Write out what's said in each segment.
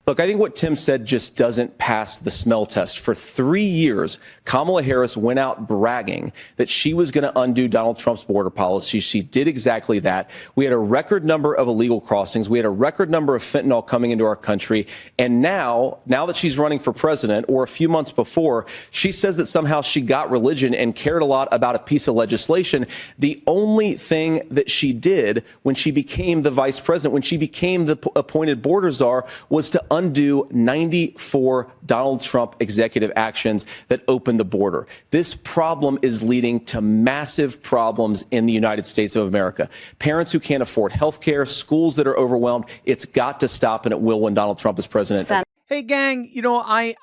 Look, I think what Tim said just doesn't pass the smell test. For 3 years, Kamala Harris went out bragging that she was going to undo Donald Trump's border policy. She did exactly that. We had a record number of illegal crossings. We had a record number of fentanyl coming into our country. And now that she's running for president, or a few months before, she says that somehow she got religion and cared a lot about a piece of legislation. The only thing that she did when she became the vice president, when she became the appointed border czar, was to undo 94 Donald Trump executive actions that opened the border. This problem is leading to massive problems in the United States of America. Parents who can't afford health care, schools that are overwhelmed. It's got to stop, and it will when Donald Trump is president. Hey, gang,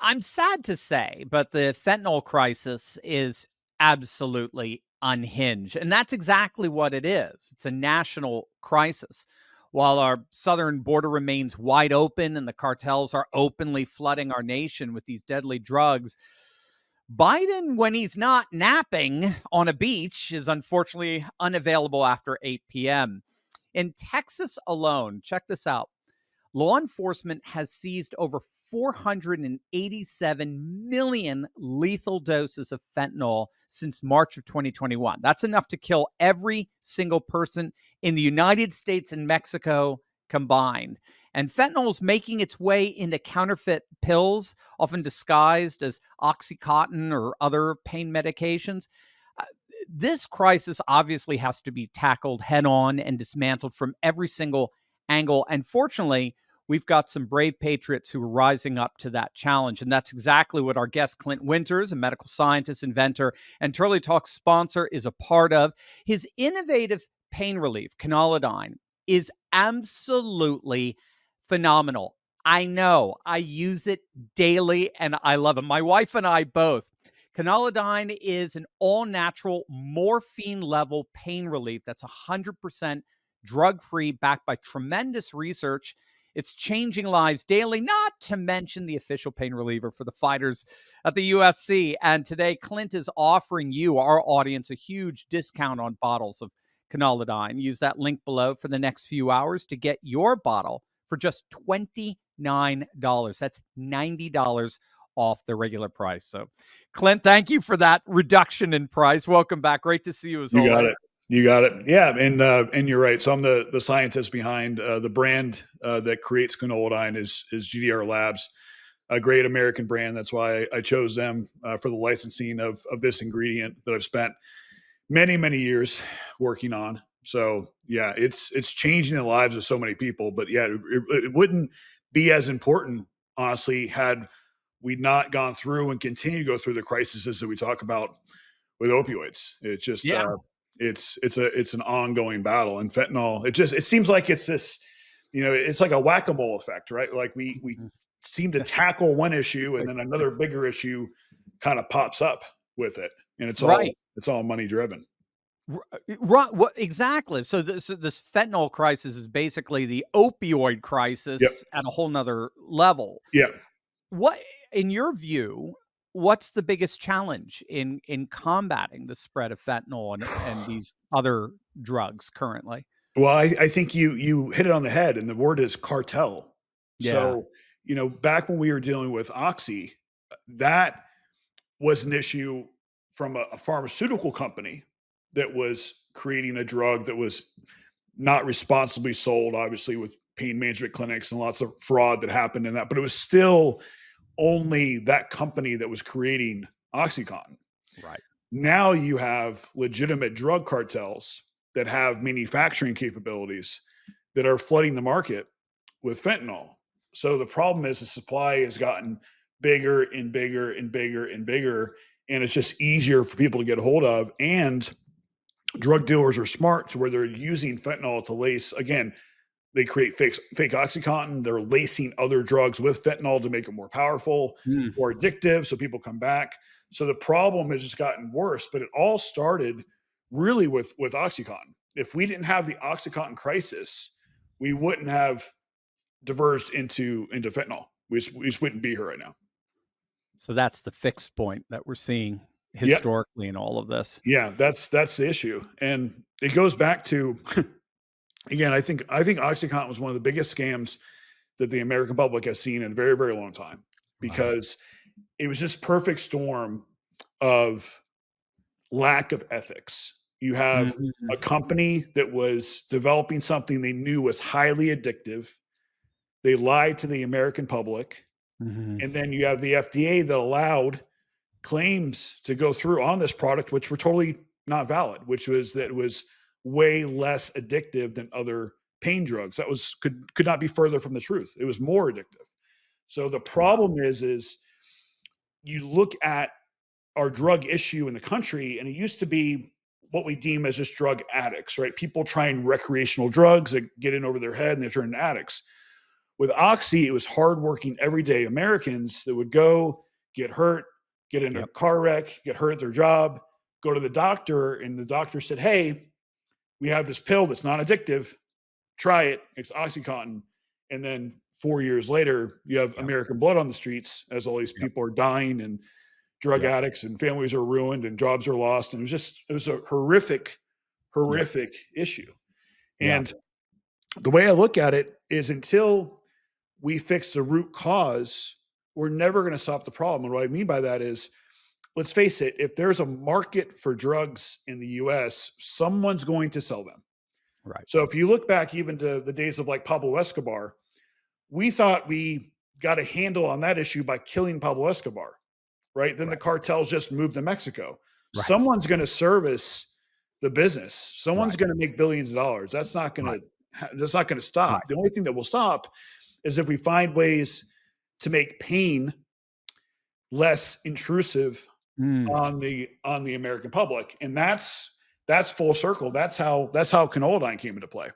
I'm sad to say, but the fentanyl crisis is absolutely unhinged. And that's exactly what it is. It's a national crisis. While our southern border remains wide open and the cartels are openly flooding our nation with these deadly drugs, Biden, when he's not napping on a beach, is unfortunately unavailable after 8 p.m. In Texas alone, check this out, law enforcement has seized over 487 million lethal doses of fentanyl since March of 2021. That's enough to kill every single person in the United States and Mexico combined. And fentanyl is making its way into counterfeit pills, often disguised as Oxycontin or other pain medications. This crisis obviously has to be tackled head on and dismantled from every single angle. And fortunately, we've got some brave patriots who are rising up to that challenge. And that's exactly what our guest, Clint Winters, a medical scientist, inventor, and Turley Talk sponsor, is a part of. His innovative pain relief, Canalidine, is absolutely phenomenal. I know. I use it daily, and I love it. My wife and I both. Canalidine is an all-natural morphine-level pain relief that's 100% drug-free, backed by tremendous research. It's changing lives daily, not to mention the official pain reliever for the fighters at the UFC. And today, Clint is offering you, our audience, a huge discount on bottles of Canalidine. Use that link below for the next few hours to get your bottle for just $29. That's $90 off the regular price. So, Clint, thank you for that reduction in price. Welcome back. Great to see you as always. You got it. You got it. Yeah. And you're right. So I'm the scientist behind the brand that creates Canalidine is GDR Labs, a great American brand. That's why I chose them for the licensing of this ingredient that I've spent many, many years working on. So yeah, it's changing the lives of so many people, but yeah, it wouldn't be as important, honestly, had we not gone through and continue to go through the crises that we talk about with opioids. It's just, it's an ongoing battle, and fentanyl, it seems like it's this, it's like a whack-a-mole effect, right? Like we seem to tackle one issue and then another bigger issue kind of pops up with it. And it's all money driven. Right. What exactly? So this fentanyl crisis is basically the opioid crisis at a whole nother level. Yeah. What, in your view, what's the biggest challenge in combating the spread of fentanyl and these other drugs currently? Well, I think you hit it on the head, and the word is cartel. Yeah. So, back when we were dealing with Oxy, that was an issue from a pharmaceutical company that was creating a drug that was not responsibly sold, obviously with pain management clinics and lots of fraud that happened in that, but it was still only that company that was creating OxyContin. Right. Now you have legitimate drug cartels that have manufacturing capabilities that are flooding the market with fentanyl. So the problem is the supply has gotten bigger and bigger and bigger and bigger, and it's just easier for people to get a hold of. And drug dealers are smart to where they're using fentanyl to lace, again, they create fake OxyContin. They're lacing other drugs with fentanyl to make it more powerful, more addictive, so people come back. So the problem has just gotten worse, but it all started really with OxyContin. If we didn't have the OxyContin crisis, we wouldn't have diverged into fentanyl. We just wouldn't be here right now. So that's the fixed point that we're seeing historically in all of this. Yeah, that's the issue. And it goes back to, again, I think OxyContin was one of the biggest scams that the American public has seen in a very, very long time, because it was this perfect storm of lack of ethics. You have a company that was developing something they knew was highly addictive. They lied to the American public. And then you have the FDA that allowed claims to go through on this product, which were totally not valid, which was that it was way less addictive than other pain drugs. That was could not be further from the truth. It was more addictive. So the problem is you look at our drug issue in the country, and it used to be what we deem as just drug addicts, right? People trying recreational drugs that get in over their head and they turn into addicts. With Oxy, it was hardworking, everyday Americans that would go get hurt, get in a car wreck, get hurt at their job, go to the doctor, and the doctor said, "Hey, we have this pill that's not addictive. Try it. It's OxyContin." And then 4 years later, you have American blood on the streets as all these people are dying, and drug addicts, and families are ruined, and jobs are lost. And it was a horrific issue. And the way I look at it is, until we fix the root cause, we're never going to stop the problem. And what I mean by that is, let's face it, if there's a market for drugs in the US, someone's going to sell them. Right. So if you look back even to the days of like Pablo Escobar, we thought we got a handle on that issue by killing Pablo Escobar, right? Then the cartels just moved to Mexico. Right. Someone's going to service the business. Someone's going to make billions of dollars. That's not going to stop. The only thing that will stop is if we find ways to make pain less intrusive on the American public. And that's full circle. That's how Canoladine came into play.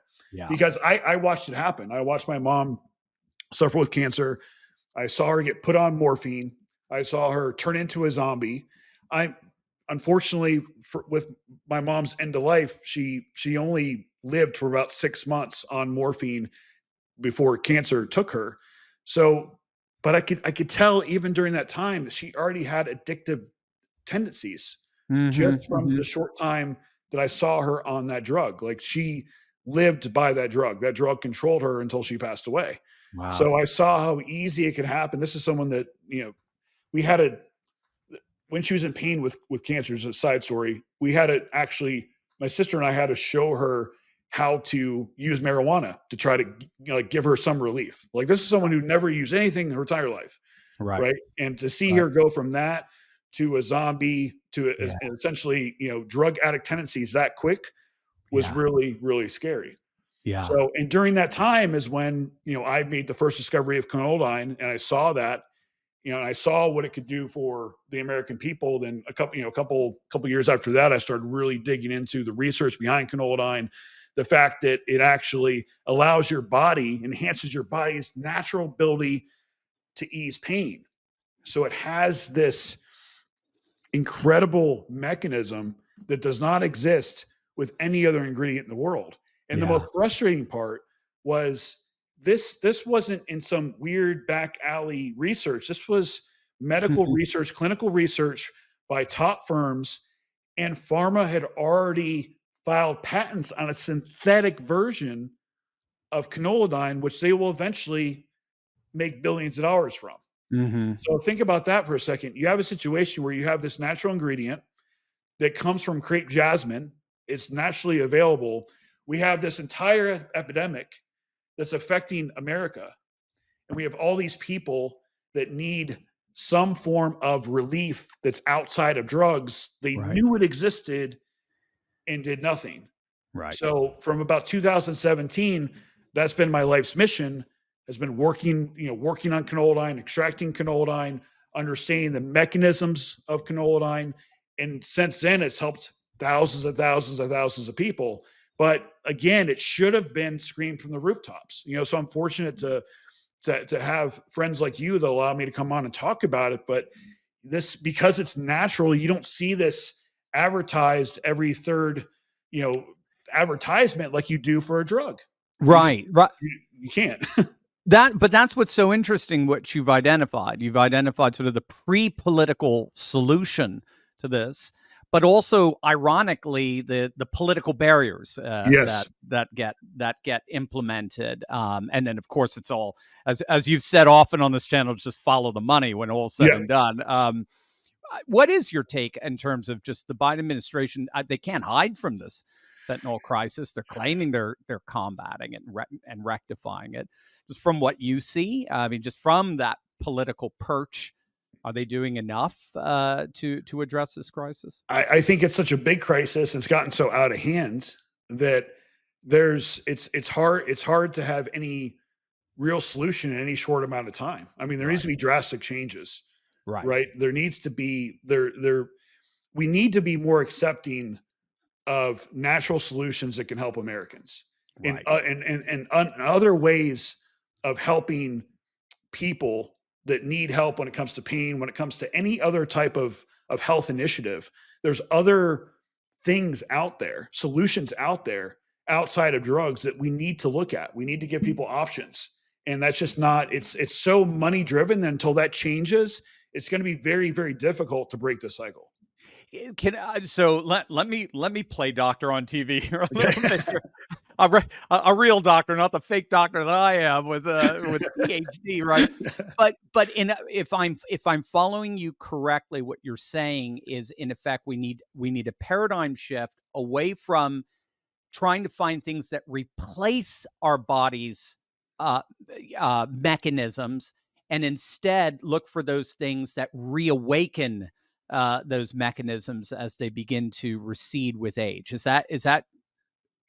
Because I watched it happen. I watched my mom suffer with cancer. I saw her get put on morphine. I saw her turn into a zombie. Unfortunately, with my mom's end of life, she only lived for about 6 months on morphine before cancer took her. So, but I could tell even during that time that she already had addictive tendencies just from the short time that I saw her on that drug. Like, she lived by that drug. That drug controlled her until she passed away. Wow. So I saw how easy it could happen. This is someone that, we had when she was in pain with cancer, as a side story, we had to actually, my sister and I had to show her how to use marijuana to try to give her some relief. Like, this is someone who never used anything in her entire life. Right. And to see her go from that to a zombie to essentially, drug addict tendencies that quick was really, really scary. So, and during that time is when, I made the first discovery of Canoladine, and I saw that, and I saw what it could do for the American people. Then a couple years after that, I started really digging into the research behind Canoladine, the fact that it actually allows your body, enhances your body's natural ability to ease pain. So it has this incredible mechanism that does not exist with any other ingredient in the world. And the most frustrating part was this wasn't in some weird back alley research. This was medical research, clinical research by top firms, and pharma had already filed patents on a synthetic version of Canoladine, which they will eventually make billions of dollars from. So think about that for a second. You have a situation where you have this natural ingredient that comes from crepe jasmine. It's naturally available. We have this entire epidemic that's affecting America. And we have all these people that need some form of relief that's outside of drugs. They knew it existed and did nothing. So from about 2017, that's been my life's mission, has been working on Canoladine, extracting Canoladine, understanding the mechanisms of Canoladine. And since then, it's helped thousands and thousands and thousands of people. But again, it should have been screamed from the rooftops. So I'm fortunate to have friends like you that allow me to come on and talk about it. But this, because it's natural, you don't see this advertised every third, advertisement like you do for a drug. Right. You can't. But that's what's so interesting, what you've identified. You've identified sort of the pre-political solution to this. but also ironically the political barriers Yes. that get implemented, and then of course it's all, as you've said often on this channel, just follow the money when all's said Yeah. and done. What is your take in terms of just the Biden administration? They can't hide from this fentanyl crisis. They're claiming they're combating it and rectifying it. Just from what you see, I mean, just from that political perch, are they doing enough to address this crisis? I think it's such a big crisis. It's gotten so out of hand that it's hard to have any real solution in any short amount of time. I mean, there needs to be drastic changes, Right. right? There needs to be we need to be more accepting of natural solutions that can help Americans, Right. and other ways of helping people that need help when it comes to pain, when it comes to any other type of health initiative. There's other things out there, solutions out there outside of drugs that we need to look at. We need to give people options. And that's just not, it's so money driven that until that changes, it's going to be very, very difficult to break the cycle. Can so let me play doctor on TV here a little bit here. A real doctor, not the fake doctor that I am with PhD, right? But if I'm following you correctly, what you're saying is, in effect, we need a paradigm shift away from trying to find things that replace our body's mechanisms, and instead look for those things that reawaken those mechanisms as they begin to recede with age. Is that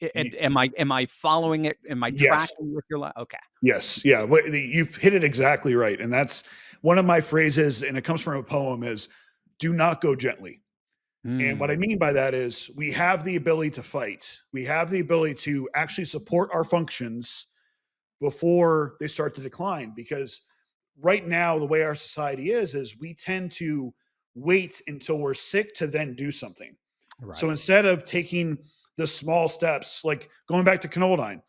am I following it? Am I Yes. tracking with your life? Okay. Yes. Yeah. You've hit it exactly right. And that's one of my phrases, and it comes from a poem, is do not go gently. And what I mean by that is we have the ability to fight. We have the ability to actually support our functions before they start to decline. Because right now, the way our society is we tend to wait until we're sick to then do something. Right. So instead of taking the small steps, like going back to canolidine,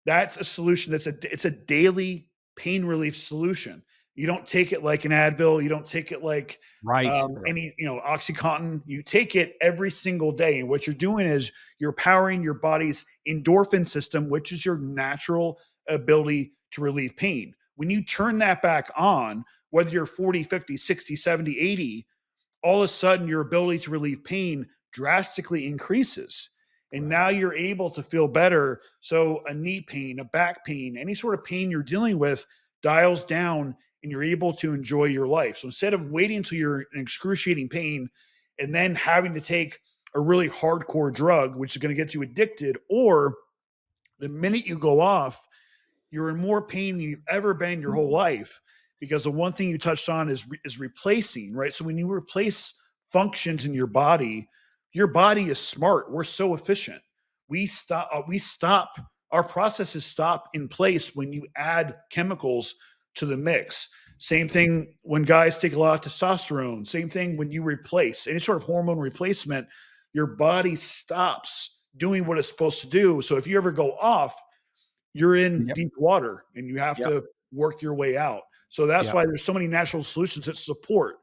that's a solution. It's a daily pain relief solution. You don't take it like an Advil. You don't take it like any, OxyContin. You take it every single day. And what you're doing is you're powering your body's endorphin system, which is your natural ability to relieve pain. When you turn that back on, whether you're 40, 50, 60, 70, 80, all of a sudden your ability to relieve pain drastically increases. And now you're able to feel better. So a knee pain, a back pain, any sort of pain you're dealing with dials down, and you're able to enjoy your life. So instead of waiting until you're in excruciating pain and then having to take a really hardcore drug, which is going to get you addicted, or the minute you go off, you're in more pain than you've ever been in your whole life. Because the one thing you touched on is replacing, right? So when you replace functions in your body is smart. We're so efficient. We stop, our processes stop in place when you add chemicals to the mix. Same thing when guys take a lot of testosterone. Same thing when you replace any sort of hormone replacement, your body stops doing what it's supposed to do. So if you ever go off, you're in deep water and you have to work your way out. So that's why there's so many natural solutions that support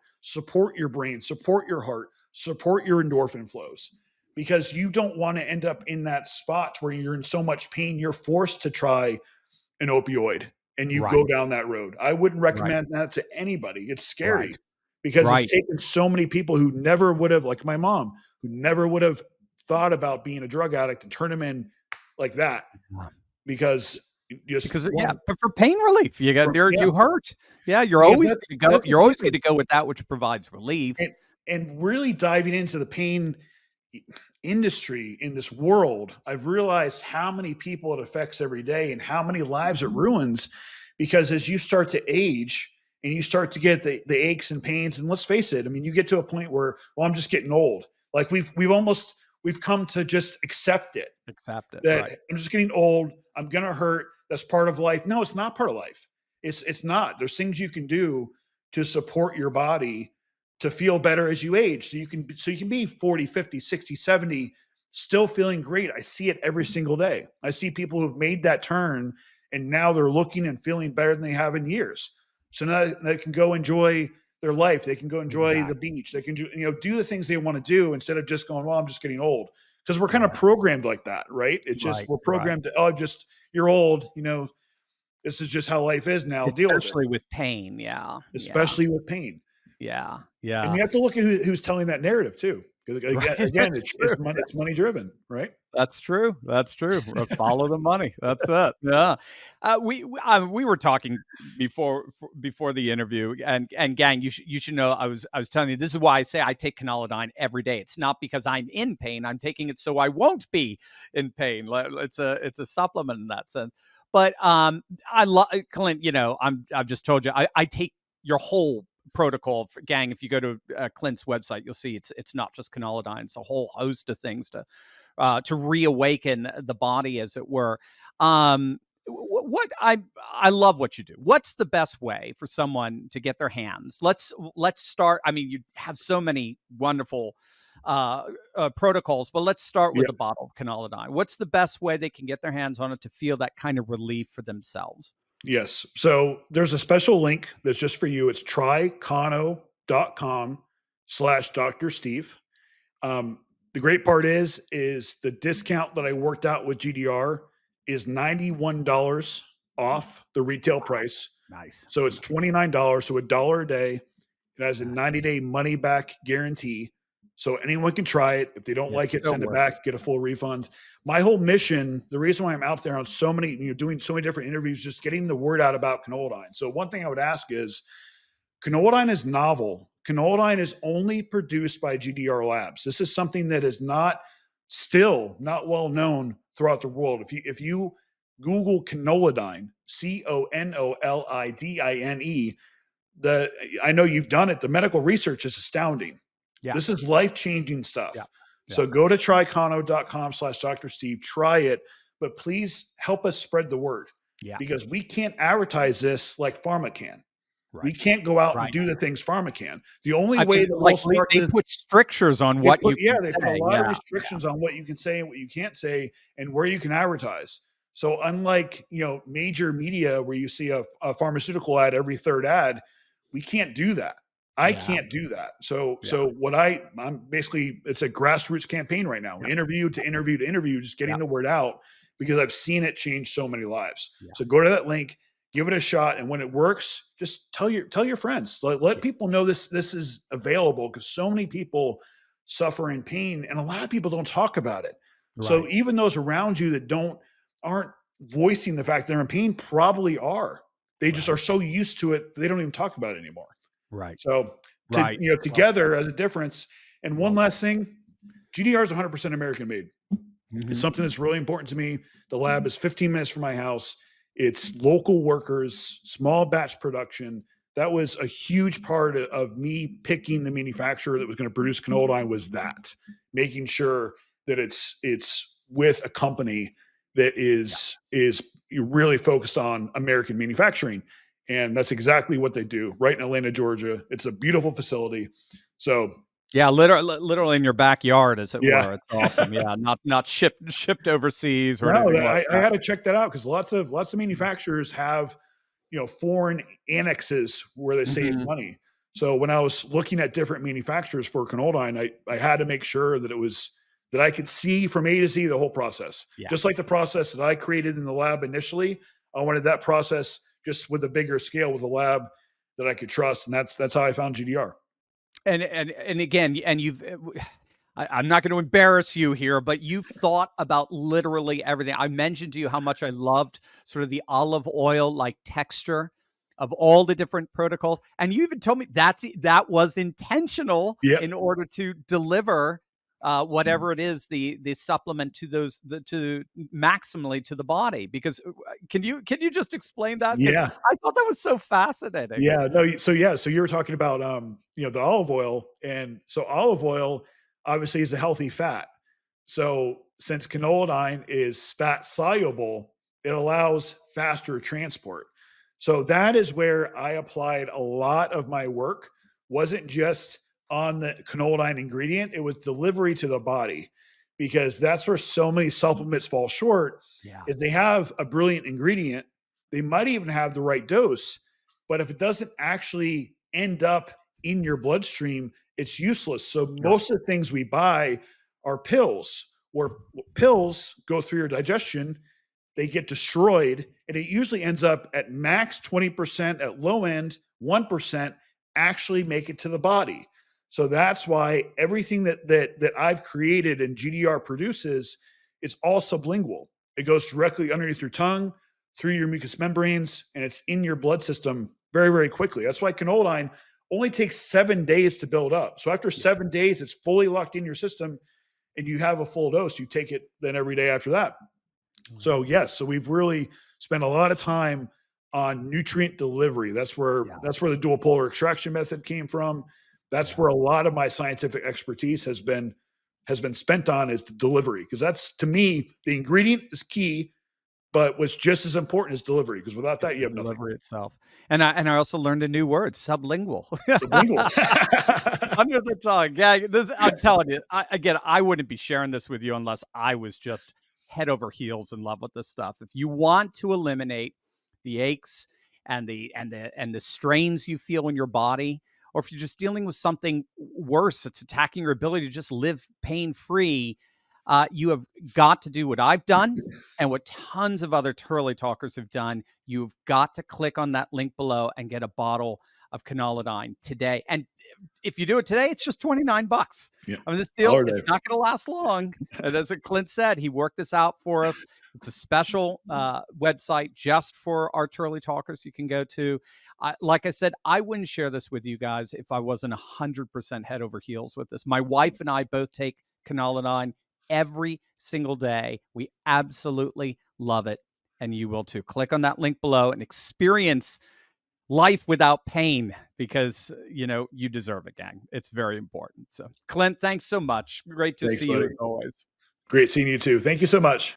your brain, support your heart, support your endorphin flows, because you don't want to end up in that spot where you're in so much pain, you're forced to try an opioid and you go down that road. I wouldn't recommend that to anybody. It's scary because it's taken so many people who never would have, like my mom, who never would have thought about being a drug addict, and turn them in like that. Because but for pain relief, you hurt. Yeah, you're always going to go. You're always going to go with that which provides relief. And really diving into the pain industry in this world, I've realized how many people it affects every day and how many lives it ruins. Because as you start to age and you start to get the aches and pains, and let's face it, I mean, you get to a point where, well, I'm just getting old. Like we've come to just accept it. That I'm just getting old. I'm going to hurt. That's part of life. No, it's not part of life. It's not. There's things you can do to support your body to feel better as you age. So you can be 40, 50, 60, 70, still feeling great. I see it every single day. I see people who've made that turn and now they're looking and feeling better than they have in years. So now they can go enjoy their life. They can go enjoy Exactly. the beach. They can do the things they want to do instead of just going, well, I'm just getting old. Because we're kind of programmed like that, right? It's just we're programmed to, you're old, this is just how life is now. Deal with it. Especially with pain. Yeah. Especially with pain. Yeah. And Yeah. you have to look at who's telling that narrive too. Because Right. again, That's it's true. money driven, right? That's true. That's true. Follow the money. That's it. Yeah. We were talking before the interview, and gang, you should know. I was telling you, this is why I say I take Canalidine every day. It's not because I'm in pain. I'm taking it so I won't be in pain. It's a supplement in that sense. But I love Clint. I've just told you I take your whole protocol for, gang. If you go to Clint's website, you'll see it's not just Canalidine. It's a whole host of things to reawaken the body, as it were. What I love what you do. What's the best way for someone to get their hands? Let's start. I mean, you have so many wonderful protocols, but let's start with the bottle of Canalidine. What's the best way they can get their hands on it to feel that kind of relief for themselves? Yes. So there's a special link that's just for you. It's trykano.com/Dr. Steve. The great part is the discount that I worked out with GDR is $91 off the retail price. Nice. So it's $29, so $1 a day. It has a 90-day money back guarantee. So anyone can try it. If they don't like it, send it back, get a full refund. My whole mission, the reason why I'm out there on so many, doing so many different interviews, just getting the word out about Canalidine. So one thing I would ask is, Canalidine is novel. Canalidine is only produced by GDR Labs. This is something that is still not well known throughout the world. If you Google Canalidine, Conolidine, I know you've done it. The medical research is astounding. Yeah. This is life-changing stuff. Yeah. Yeah. So go to trykano.com/Dr. Steve, try it, but please help us spread the word. Yeah. Because we can't advertise this like pharma can. Right. We can't go out and do the things pharma can. The only way that they put strictures on what you can say. They put a lot of restrictions on what you can say and what you can't say and where you can advertise. So unlike, major media where you see a pharmaceutical ad every third ad, we can't do that. I can't do that. So what I'm basically, it's a grassroots campaign right now. Interview to interview to interview, just getting the word out because I've seen it change so many lives. Yeah. So go to that link, give it a shot. And when it works, just tell your friends, let people know this is available because so many people suffer in pain and a lot of people don't talk about it. Right. So even those around you that aren't voicing the fact they're in pain probably are. They just are so used to it. They don't even talk about it anymore. Right. So together as a difference. And one last thing, GDR is 100% American made. Mm-hmm. It's something that's really important to me. The lab is 15 minutes from my house. It's local workers, small batch production. That was a huge part of me picking the manufacturer that was going to produce Canalidine, was that making sure that it's with a company that is really focused on American manufacturing. And that's exactly what they do right in Atlanta, Georgia. It's a beautiful facility. So yeah, literally in your backyard, as it were. It's awesome. Yeah, not shipped overseas or anything. I had to check that out because lots of manufacturers have foreign annexes where they save money. So when I was looking at different manufacturers for Canalidine, I had to make sure that that I could see from A to Z the whole process. Yeah. Just like the process that I created in the lab initially, I wanted that process just with a bigger scale with a lab that I could trust, and that's how I found GDR. And again, and I'm not going to embarrass you here, but you've thought about literally everything. I mentioned to you how much I loved sort of the olive oil like texture of all the different protocols, and you even told me that was intentional in order to deliver whatever it is, the supplement to maximally to the body. Because can you just explain that? Yeah, I thought that was so fascinating. Yeah, no. So you were talking about the olive oil, and so olive oil obviously is a healthy fat. So since Canalidine is fat soluble, it allows faster transport. So that is where I applied a lot of my work. Wasn't just on the Canalidine ingredient, it was delivery to the body, because that's where so many supplements fall short. Is they have a brilliant ingredient, they might even have the right dose, but if it doesn't actually end up in your bloodstream, it's useless. So most of the things we buy are pills, where pills go through your digestion, they get destroyed, and it usually ends up at max 20%, at low end 1% actually make it to the body. So that's why everything that I've created and GDR produces is all sublingual. It goes directly underneath your tongue, through your mucous membranes, and it's in your blood system very, very quickly. That's why canola only takes 7 days to build up. So after 7 days, it's fully locked in your system, and you have a full dose. You take it then every day after that. So yes, so we've really spent a lot of time on nutrient delivery. That's where the dual polar extraction method came from. That's where a lot of my scientific expertise has been spent on, is the delivery, because that's, to me, the ingredient is key, but what's just as important is delivery, because without that, you have nothing. Delivery itself. And I also learned a new word, sublingual. Sublingual. Under the tongue. Yeah, I'm telling you, I wouldn't be sharing this with you unless I was just head over heels in love with this stuff. If you want to eliminate the aches and the strains you feel in your body, or if you're just dealing with something worse, it's attacking your ability to just live pain-free, you have got to do what I've done and what tons of other Turley talkers have done. You've got to click on that link below and get a bottle of Canolidine today. And if you do it today, it's just $29. Yeah. I mean, this deal, it's not going to last long. And as Clint said, he worked this out for us. It's a special website just for our Turley talkers you can go to. Like I said, I wouldn't share this with you guys if I wasn't 100% head over heels with this. My wife and I both take Canolidine every single day. We absolutely love it, and you will too. Click on that link below and experience life without pain, because you deserve it, gang. It's very important. So, Clint, thanks so much. Great to see you as always. Great seeing you too. Thank you so much.